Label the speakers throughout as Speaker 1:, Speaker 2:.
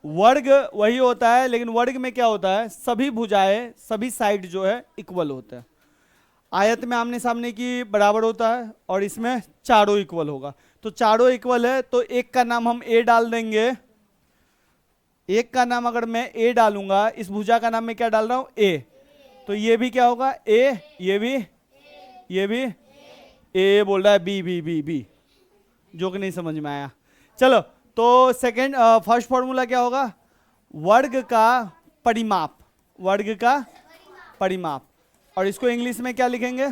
Speaker 1: वर्ग वही होता है, लेकिन वर्ग में क्या होता है, सभी भुजाएं, सभी साइड जो है इक्वल होता है। आयत में आमने सामने की बराबर होता है और इसमें चारों इक्वल होगा। तो चारों इक्वल है तो एक का नाम हम ए डाल देंगे। एक का नाम अगर मैं ए डालूंगा, इस भुजा का नाम मैं क्या डाल रहा हूं, ए, तो ये भी क्या होगा, ए, ये भी, ये भी ए बोल रहा है, बी बी बी बी, जो कि नहीं समझ में आया। चलो, तो सेकंड फर्स्ट फॉर्मूला क्या होगा, वर्ग का परिमाप, वर्ग का परिमाप, और इसको इंग्लिश में क्या लिखेंगे,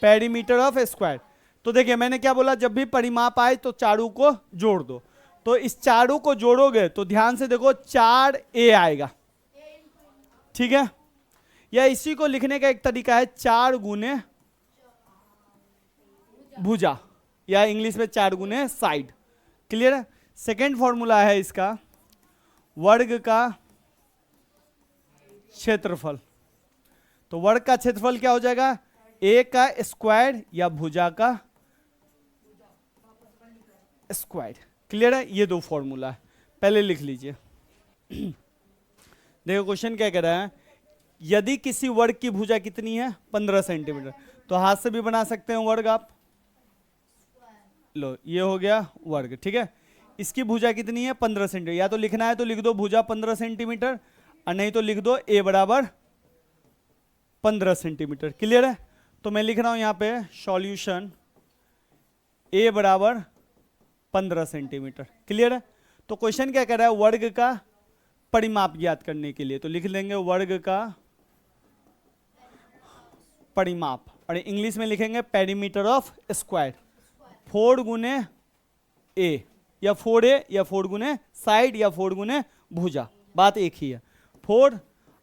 Speaker 1: पेरीमीटर ऑफ स्क्वायर। तो देखिए मैंने क्या बोला, जब भी परिमाप आए तो चारों को जोड़ दो। तो इस चारों को जोड़ोगे तो ध्यान से देखो 4a आएगा, ठीक है। या इसी को लिखने का एक तरीका है 4 गुने भुजा, या इंग्लिश में 4 गुने साइड। क्लियर है। सेकेंड फॉर्मूला है इसका, वर्ग का क्षेत्रफल। तो वर्ग का क्षेत्रफल क्या हो जाएगा, ए का स्क्वायर या भुजा का स्क्वायर। क्लियर है। ये दो फॉर्मूला है, पहले लिख लीजिए। देखो क्वेश्चन क्या कह रहा है, यदि किसी वर्ग की भुजा कितनी है 15 सेंटीमीटर, तो हाथ से भी बना सकते हैं वर्ग आप। लो ये हो गया वर्ग, ठीक है। इसकी भुजा कितनी है 15 सेंटीमीटर, या तो लिखना है तो लिख दो भुजा 15 सेंटीमीटर, और नहीं तो लिख दो ए बराबर 15 सेंटीमीटर। क्लियर है। तो मैं लिख रहा हूं यहां पे सॉल्यूशन ए बराबर 15 सेंटीमीटर। क्लियर है। तो क्वेश्चन क्या कर रहा है, वर्ग का परिमाप ज्ञात करने के लिए, तो लिख लेंगे वर्ग का परिमाप, और इंग्लिश में लिखेंगे पेरीमीटर ऑफ स्क्वायर। 4 गुने ए, या 4a, या 4 गुने साइड, या 4 गुने भुजा, बात एक ही है। 4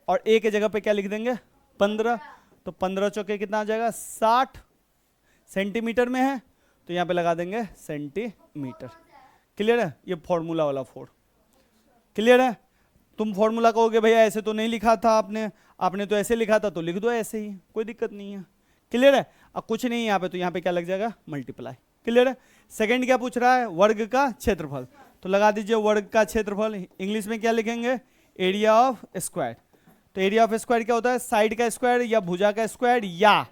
Speaker 1: और ए के जगह पे क्या लिख देंगे 15, तो 15 चौके कितना आ जाएगा 60 सेंटीमीटर में है, तो यहां पे लगा देंगे सेंटीमीटर। क्लियर है। ये फॉर्मूला वाला 4। क्लियर है। तुम फॉर्मूला कहोगे भैया ऐसे तो नहीं लिखा था आपने, आपने तो ऐसे लिखा था, तो लिख दो ऐसे ही, कोई दिक्कत नहीं है। क्लियर है। अब कुछ नहीं यहाँ पे, तो यहाँ पे क्या लग जाएगा मल्टीप्लाई। क्लियर है। सेकंड क्या पूछ रहा है, वर्ग का क्षेत्रफल, तो लगा दीजिए वर्ग का क्षेत्रफल। इंग्लिश में क्या लिखेंगे, एरिया ऑफ स्क्वायर। तो एरिया ऑफ स्क्वायर क्या होता है, साइड का स्क्वायर या भुजा का स्क्वायर, या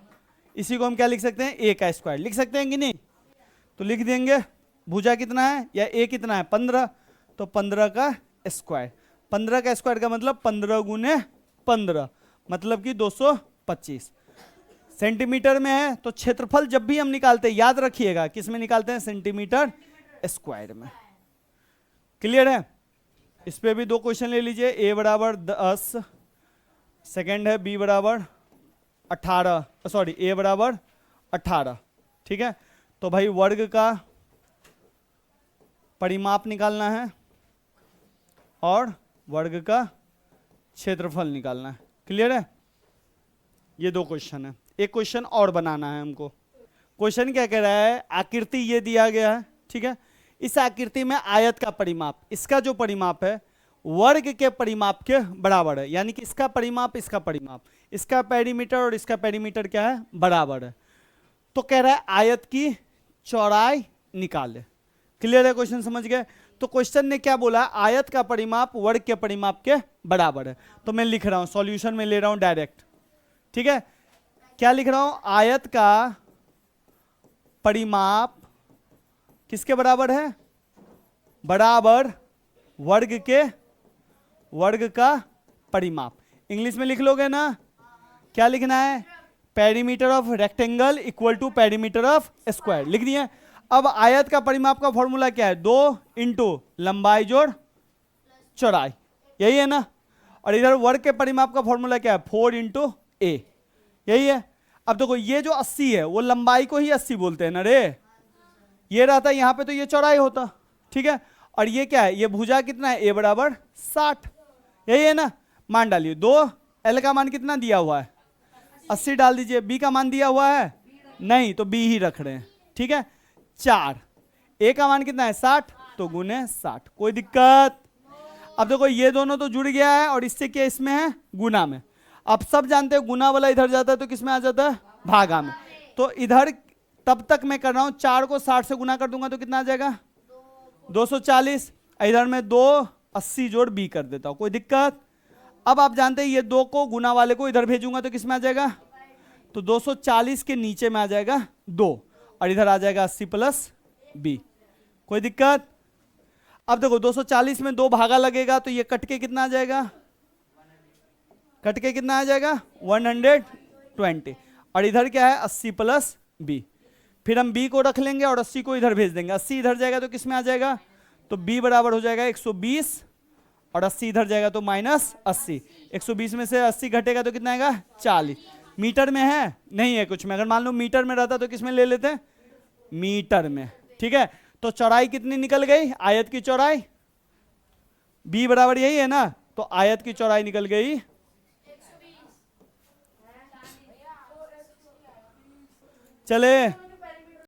Speaker 1: इसी को हम क्या लिख सकते हैं, ए का स्क्वायर लिख सकते हैं कि नहीं। तो लिख देंगे भुजा कितना है या ए कितना है 15, तो 15 का स्क्वायर। 15 का स्क्वायर का मतलब 15 गुने 15, मतलब कि 225 सेंटीमीटर में है। तो क्षेत्रफल जब भी हम निकालते हैं याद रखिएगा किस में निकालते हैं, सेंटीमीटर स्क्वायर में। क्लियर है। इस पे भी दो क्वेश्चन ले लीजिए, ए बराबर 10, सेकेंड है बी बराबर 18, सॉरी ए बराबर 18, ठीक है। तो भाई वर्ग का परिमाप निकालना है और वर्ग का क्षेत्रफल निकालना है। क्लियर है। ये दो क्वेश्चन है, एक क्वेश्चन और बनाना है हमको। क्वेश्चन क्या कह रहा है, आकृति ये दिया गया है, ठीक है। इस आकृति में आयत का परिमाप, इसका जो परिमाप है वर्ग के परिमाप के बराबर है, यानी कि इसका परिमाप, इसका परिमाप, इसका पेरीमीटर और इसका पेरीमीटर क्या है, बराबर है। तो कह रहा है आयत की चौड़ाई निकाले। क्लियर है। क्वेश्चन समझ गए। तो क्वेश्चन ने क्या बोला, आयत का परिमाप वर्ग के परिमाप के बराबर है। तो मैं लिख रहा हूं, सॉल्यूशन में ले रहा हूं डायरेक्ट, ठीक है। क्या लिख रहा हूं, आयत का परिमाप किसके बराबर है, बराबर वर्ग का परिमाप। इंग्लिश में लिख लोगे ना, क्या लिखना है, perimeter of rectangle equal to perimeter of square, लिख दिए। अब आयत का परिमाप का फॉर्मूला क्या है, 2 इंटू लंबाई जोड़ चौड़ाई, यही है ना। और इधर वर्ग के परिमाप का फॉर्मूला क्या है, 4 इंटू ए, यही है। अब देखो ये जो 80 है वो लंबाई को ही 80 बोलते हैं ना रे, ये रहता है यहाँ पे तो ये चौड़ाई होता, ठीक है। और ये क्या है, ये भुजा कितना है, ए बराबर 60, यही है ना। मान डालिए, 2 एल का मान कितना दिया हुआ है 80 डाल दीजिए, बी का मान दिया हुआ है नहीं, तो बी ही रख रहे हैं, ठीक है। 4, ए का मान कितना है 60, तो गुने 60, कोई दिक्कत। अब देखो ये दोनों तो जुड़ गया है और इससे क्या इसमें है, गुना में। अब सब जानते हैं गुना वाला इधर जाता है तो किसमें आ जाता है, भागा में। तो इधर तब तक मैं कर रहा हूं, 4 को 60 से गुना कर दूंगा तो कितना आ जाएगा 240, इधर में 2 80 जोड़ b कर देता हूं, कोई दिक्कत? अब आप जानते हैं ये 2 को गुना वाले को इधर भेजूंगा तो किस में आ जाएगा? तो 240 के नीचे में आ जाएगा 2 और इधर आ जाएगा 80 प्लस b। कोई दिक्कत? अब देखो 240 में 2 भागा लगेगा तो ये कट के कितना आ जाएगा? कट के कितना आ जाएगा? 120। और इधर क्या है? 80 प्लस b। फिर हम b को रख लेंगे और 80 को इधर भेज देंगे। 80 इधर जाएगा तो किस में आ जाएगा? तो b बराबर हो जाएगा 120 और 80 इधर जाएगा तो -80। 120 में से 80 घटेगा तो कितना आएगा? 40। मीटर में है? नहीं है कुछ में। अगर मान लो मीटर में रहता तो किस में ले लेते? मीटर में। ठीक है, तो चौड़ाई कितनी निकल गई? आयत की चौड़ाई b बराबर यही है ना, तो आयत की चौड़ाई निकल गई चले